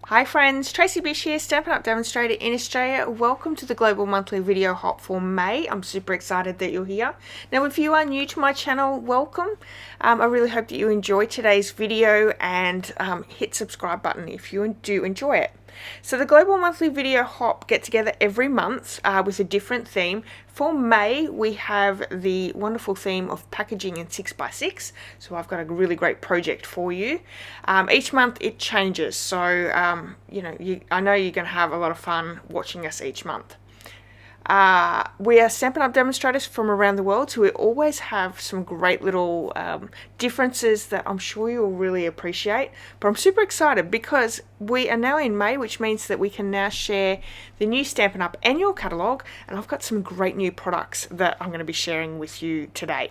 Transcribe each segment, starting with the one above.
Hi friends, Tracy.bish here, Stampin' Up! Demonstrator in Australia. Welcome to the Global Monthly Video Hop for May. I'm super excited that you're here. Now if you are new to my channel, welcome. I really hope that you enjoy today's video and hit subscribe button if you do enjoy it. So the Global Monthly Video Hop get together every month with a different theme. For May, we have the wonderful theme of packaging in 6x6. So I've got a really great project for you. Each month it changes, so I know you're going to have a lot of fun watching us each month. We are Stampin' Up! Demonstrators from around the world, so we always have some great little differences that I'm sure you'll really appreciate. But I'm super excited because we are now in May, which means that we can now share the new Stampin' Up! Annual catalogue, and I've got some great new products that I'm going to be sharing with you today.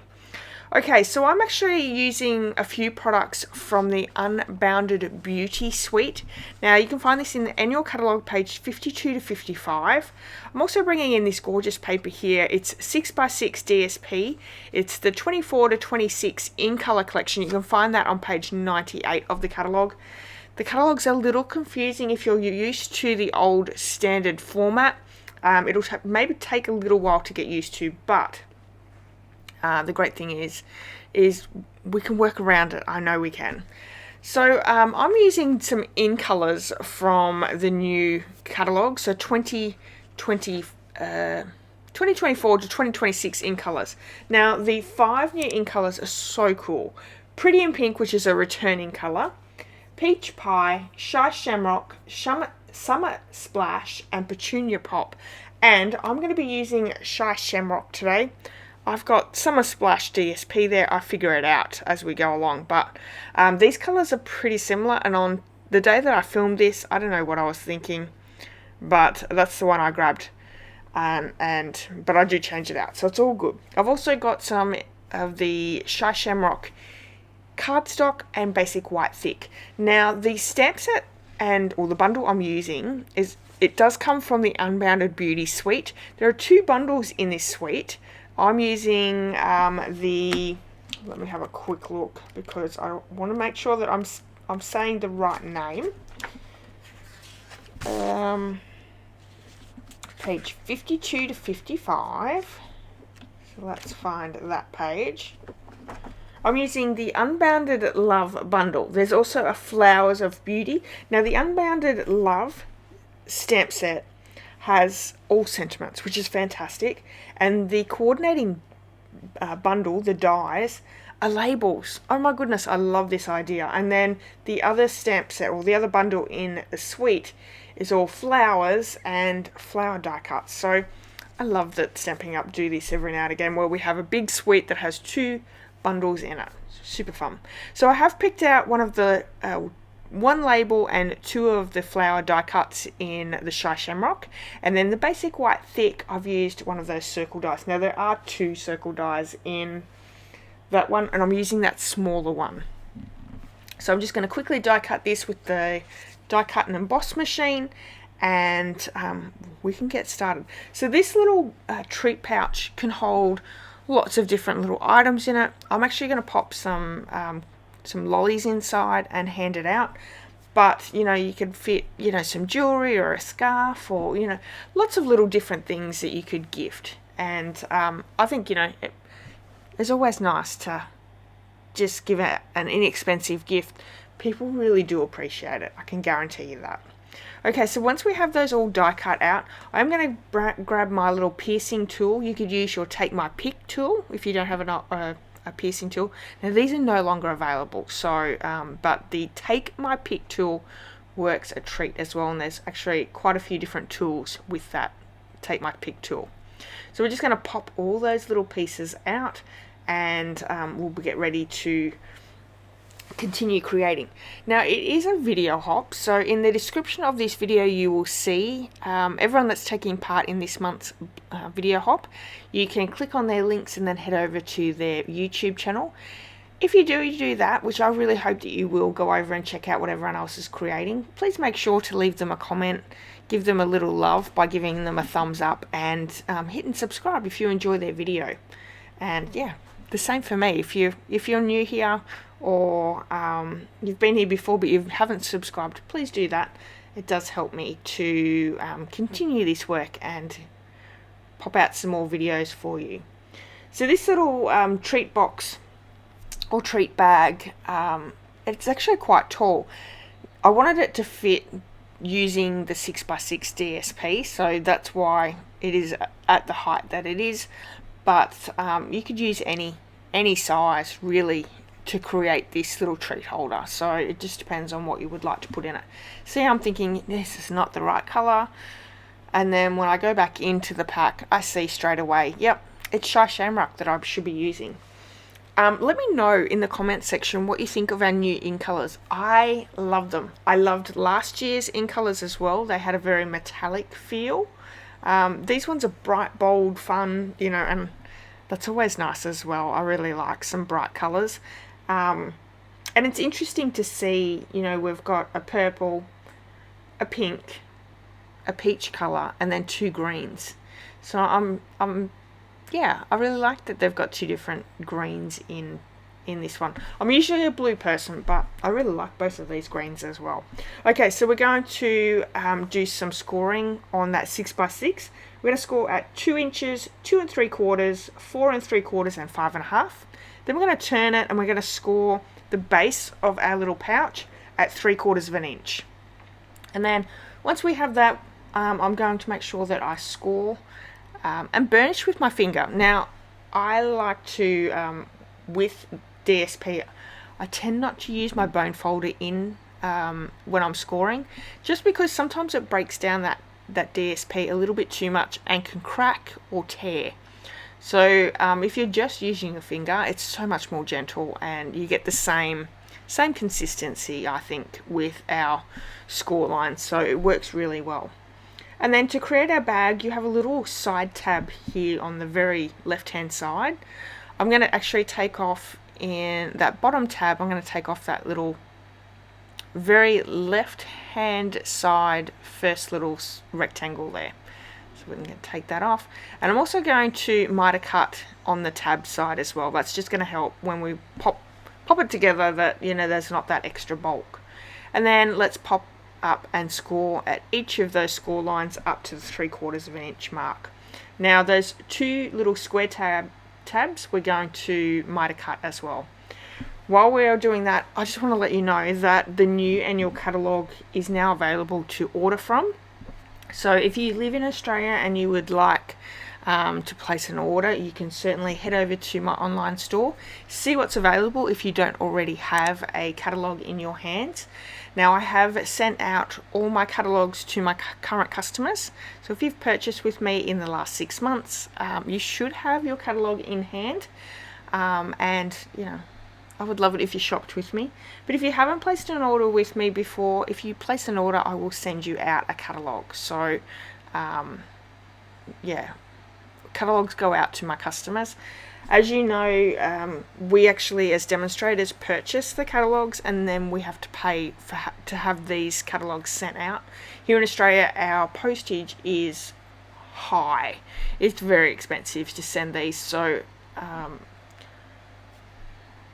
Okay, so I'm actually using a few products from the Unbounded Beauty Suite. Now you can find this in the annual catalogue page 52 to 55. I'm also bringing in this gorgeous paper here. It's 6x6 DSP. It's the 24 to 26 in colour collection. You can find that on page 98 of the catalogue. The catalogue's a little confusing if you're used to the old standard format. It'll maybe take a little while to get used to, but the great thing is we can work around it. I know we can. So I'm using some in colors from the new catalogue. So 2024 to 2026 in colors. Now the 5 new in colors are so cool. Pretty in Pink, which is a returning color. Peach Pie, Shy Shamrock, Summer Splash, and Petunia Pop. And I'm going to be using Shy Shamrock today. I've got Summer Splash DSP there. I figure it out as we go along. But these colours are pretty similar. And on the day that I filmed this, I don't know what I was thinking. But that's the one I grabbed. But I do change it out. So it's all good. I've also got some of the Shy Shamrock cardstock and basic white thick. Now the stamp set or the bundle I'm using it does come from the Unbounded Beauty Suite. There are 2 bundles in this suite. I'm using let me have a quick look because I want to make sure that I'm saying the right name. Page 52 to 55. So let's find that page. I'm using the Unbounded Love bundle. There's also a Flowers of Beauty. Now the Unbounded Love stamp set has all sentiments, which is fantastic, and the coordinating bundle, the dies, are labels. Oh my goodness, I love this idea. And then the other stamp set, or the other bundle in the suite, is all flowers and flower die cuts. So I love that Stampin' Up! Do this every now and again, where we have a big suite that has 2 bundles in it. Super fun. So I have picked out one of the 1 label and 2 of the flower die cuts in the Shy Shamrock, and then the basic white thick I've used one of those circle dies. Now there are 2 circle dies in that one, and I'm using that smaller one. So I'm just going to quickly die cut this with the die cut and emboss machine, and we can get started. So this little treat pouch can hold lots of different little items in it. I'm actually going to pop some lollies inside and hand it out, but you could fit some jewelry or a scarf, or lots of little different things that you could gift. And I think it's always nice to just give an inexpensive gift. People really do appreciate it, I can guarantee you that. Okay, so once we have those all die cut out, I'm going to grab my little piercing tool. You could use your Take My Pick tool if you don't have a piercing tool. Now these are no longer available, so but the Take My Pick tool works a treat as well, and there's actually quite a few different tools with that Take My Pick tool. So we're just going to pop all those little pieces out, and we'll get ready to continue creating. Now it is a video hop, so in the description of this video you will see everyone that's taking part in this month's video hop. You can click on their links and then head over to their YouTube channel. If you do that, which I really hope that you will, go over and check out what everyone else is creating, please make sure to leave them a comment, give them a little love by giving them a thumbs up, and hitting subscribe if you enjoy their video. And yeah, the same for me. If you're new here, or you've been here before but you haven't subscribed, please do that, it does help me to continue this work and pop out some more videos for you. So this little treat box or treat bag, it's actually quite tall. I wanted it to fit using the 6x6 DSP, so that's why it is at the height that it is, but you could use any size really to create this little treat holder, so it just depends on what you would like to put in it. See, I'm thinking this is not the right color, and then when I go back into the pack I see straight away, yep, it's Shy Shamrock that I should be using. Let me know in the comment section what you think of our new ink colors. I love them. I loved last year's ink colors as well. They had a very metallic feel. These ones are bright, bold, fun, you know, and that's always nice as well. I really like some bright colors. And it's interesting to see, you know, we've got a purple, a pink, a peach color, and then 2 greens. So yeah, I really like that they've got 2 different greens in this one. I'm usually a blue person, but I really like both of these greens as well. Okay, so we're going to do some scoring on that 6x6. We're going to score at 2 inches, 2 3/4, 4 3/4, and 5.5. Then we're going to turn it and we're going to score the base of our little pouch at 3/4 of an inch. And then once we have that, I'm going to make sure that I score and burnish with my finger. Now, I like to, with DSP, I tend not to use my bone folder in when I'm scoring, just because sometimes it breaks down that DSP a little bit too much and can crack or tear. So if you're just using your finger, it's so much more gentle and you get the same consistency, I think, with our score lines. So it works really well. And then to create our bag, you have a little side tab here on the very left hand side. I'm going to actually take off in that bottom tab, I'm going to take off that little very left hand side first little rectangle there. So we're going to take that off. And I'm also going to miter cut on the tab side as well. That's just going to help when we pop it together that, you know, there's not that extra bulk. And then let's pop up and score at each of those score lines up to the 3/4 of an inch mark. Now those 2 little square tabs we're going to miter cut as well. While we are doing that, I just want to let you know that the new annual catalogue is now available to order from. So if you live in Australia and you would like to place an order, you can certainly head over to my online store, see what's available if you don't already have a catalogue in your hands. Now, I have sent out all my catalogues to my current customers. So if you've purchased with me in the last 6 months, you should have your catalogue in hand. And, you know, I would love it if you shopped with me. But if you haven't placed an order with me before, if you place an order, I will send you out a catalogue. So, yeah, catalogues go out to my customers. As you know, we actually, as demonstrators, purchase the catalogues and then we have to pay to have these catalogues sent out. Here in Australia, our postage is high. It's very expensive to send these. So,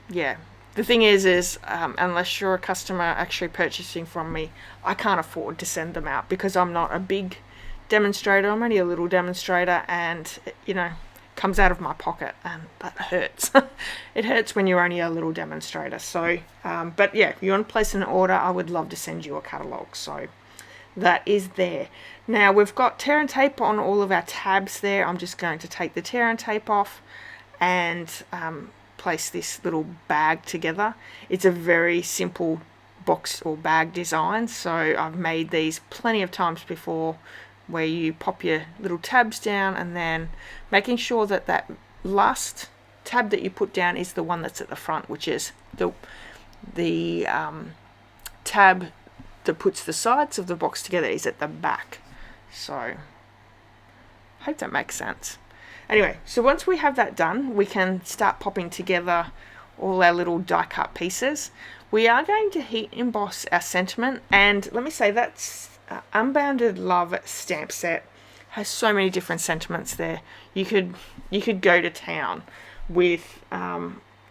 yeah, the thing is unless you're a customer actually purchasing from me, I can't afford to send them out because I'm not a big demonstrator. I'm only a little demonstrator, and, you know, comes out of my pocket, and that hurts. It hurts when you're only a little demonstrator. So but yeah, if you want to place an order, I would love to send you a catalogue. So that is there. Now we've got tear and tape on all of our tabs there. I'm just going to take the tear and tape off and place this little bag together. It's a very simple box or bag design, so I've made these plenty of times before, where you pop your little tabs down and then making sure that that last tab that you put down is the one that's at the front, which is the tab that puts the sides of the box together is at the back. So I hope that makes sense. Anyway, so once we have that done, we can start popping together all our little die cut pieces. We are going to heat emboss our sentiment, and let me say that's Unbounded Love stamp set has so many different sentiments there. You could go to town with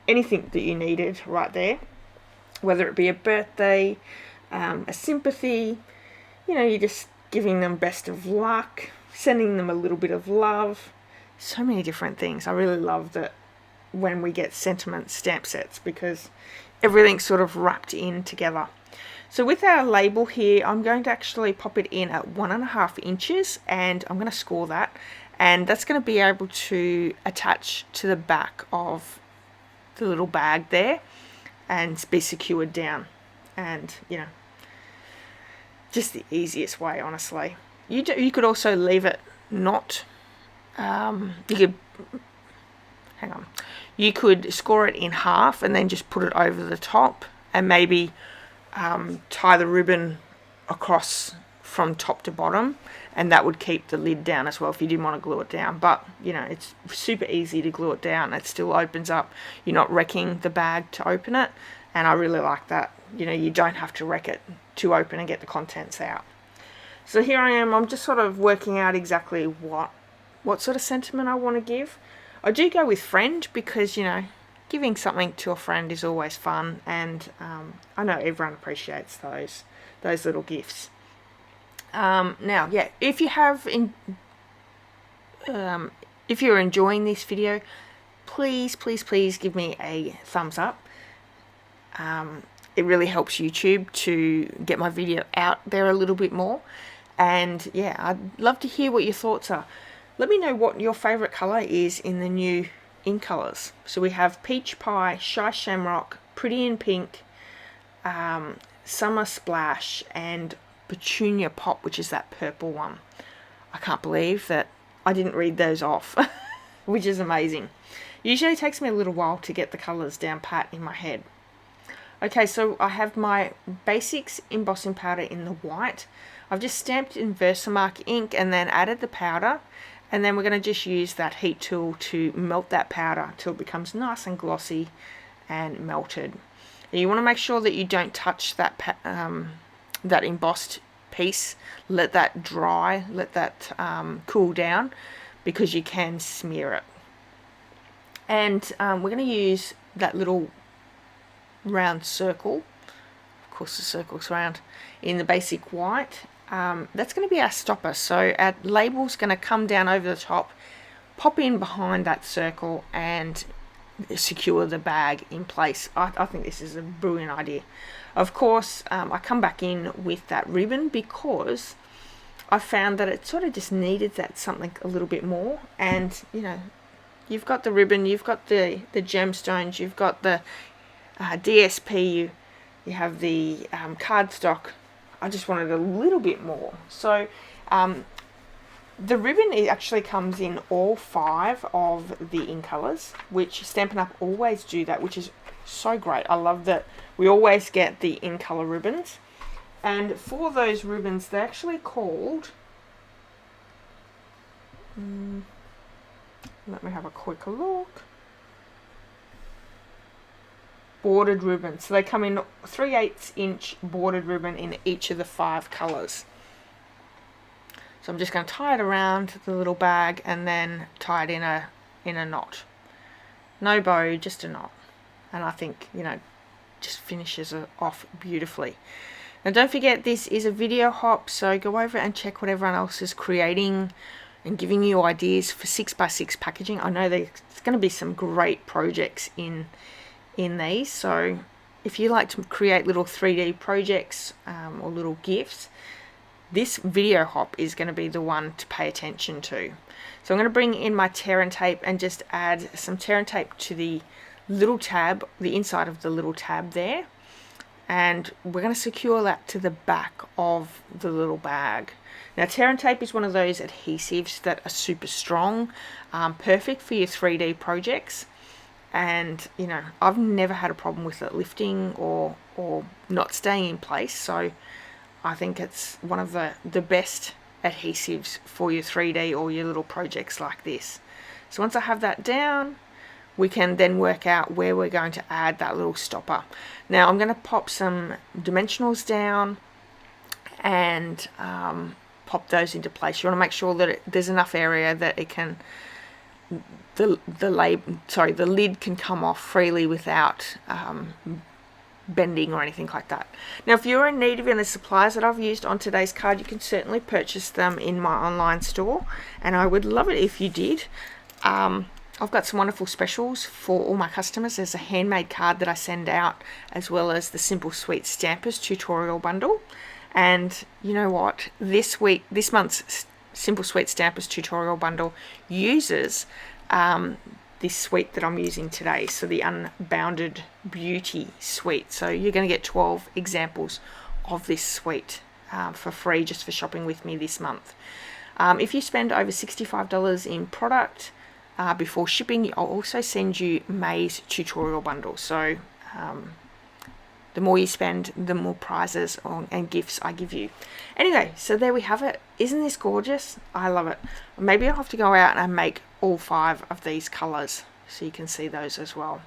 anything that you needed right there, whether it be a birthday, a sympathy, you know, you're just giving them best of luck, sending them a little bit of love. So many different things. I really love that when we get sentiment stamp sets, because everything's sort of wrapped in together. So with our label here, I'm going to actually pop it in at 1.5 inches, and I'm going to score that, and that's going to be able to attach to the back of the little bag there and be secured down. And you know, just the easiest way, honestly. You could also leave it not, you could score it in half and then just put it over the top, and maybe tie the ribbon across from top to bottom, and that would keep the lid down as well if you didn't want to glue it down. But you know, it's super easy to glue it down. It still opens up. You're not wrecking the bag to open it, and I really like that. You know, you don't have to wreck it to open and get the contents out. So here I am. I'm just sort of working out exactly what sort of sentiment I want to give. I do go with friend because, you know, giving something to a friend is always fun, and I know everyone appreciates those little gifts. Now, yeah, if you're enjoying this video, please give me a thumbs up. It really helps YouTube to get my video out there a little bit more. And yeah, I'd love to hear what your thoughts are. Let me know what your favourite colour is in the new ink colours. So we have Peach Pie, Shy Shamrock, Pretty in Pink, Summer Splash, and Petunia Pop, which is that purple one. I can't believe that I didn't read those off, which is amazing. Usually it takes me a little while to get the colours down pat in my head. Okay, so I have my Basics embossing powder in the white. I've just stamped in Versamark ink and then added the powder, and then we're going to just use that heat tool to melt that powder till it becomes nice and glossy and melted. And you want to make sure that you don't touch that that embossed piece. Let that dry, let that cool down, because you can smear it. And we're going to use that little round circle, of course the circle's round, in the basic white. That's going to be our stopper, so our label's going to come down over the top, pop in behind that circle, and secure the bag in place. I think this is a brilliant idea. Of course, I come back in with that ribbon because I found that it sort of just needed that something a little bit more. And you know, you've got the ribbon, you've got the gemstones, you've got the DSP, you have the cardstock. I just wanted a little bit more. So the ribbon, it actually comes in all 5 of the ink colours, which Stampin' Up! Always do that, which is so great. I love that we always get the ink colour ribbons. And for those ribbons, they're actually called, let me have a quick look, bordered ribbon. So they come in 3/8 inch bordered ribbon in each of the 5 colours. So I'm just going to tie it around the little bag and then tie it in a knot. No bow, just a knot. And I think, you know, just finishes it off beautifully. Now don't forget, this is a video hop, so go over and check what everyone else is creating and giving you ideas for 6x6 packaging. I know there's going to be some great projects in these, so if you like to create little 3D projects or little gifts, this video hop is going to be the one to pay attention to. So I'm going to bring in my tear and tape and just add some tear and tape to the little tab, the inside of the little tab there, and we're going to secure that to the back of the little bag. Now tear and tape is one of those adhesives that are super strong, perfect for your 3D projects. And you know, I've never had a problem with it lifting or not staying in place, so I think it's one of the best adhesives for your 3D or your little projects like this. So once I have that down, we can then work out where we're going to add that little stopper. Now I'm going to pop some dimensionals down and pop those into place. You want to make sure that there's enough area that it can, the lid can come off freely without bending or anything like that. Now, if you're in need of any supplies that I've used on today's card, you can certainly purchase them in my online store, and I would love it if you did. I've got some wonderful specials for all my customers. There's a handmade card that I send out, as well as the Simple Sweet Stampers tutorial bundle. And you know what? This month's Simple Sweet Stampers tutorial bundle uses this suite that I'm using today, so the Unbounded Beauty suite. So you're going to get 12 examples of this suite for free, just for shopping with me this month. If you spend over $65 in product before shipping, I'll also send you May's tutorial bundle. So the more you spend, the more prizes and gifts I give you. Anyway, so there we have it. Isn't this gorgeous? I love it. Maybe I'll have to go out and make all 5 of these colours so you can see those as well.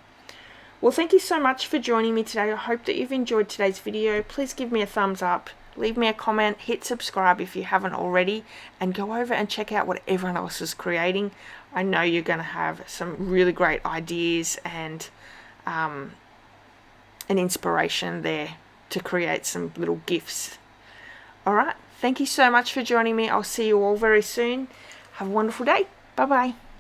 Well, thank you so much for joining me today. I hope that you've enjoyed today's video. Please give me a thumbs up, leave me a comment, hit subscribe if you haven't already, and go over and check out what everyone else is creating. I know you're going to have some really great ideas and an inspiration there to create some little gifts. All right, thank you so much for joining me. I'll see you all very soon. Have a wonderful day. Bye bye.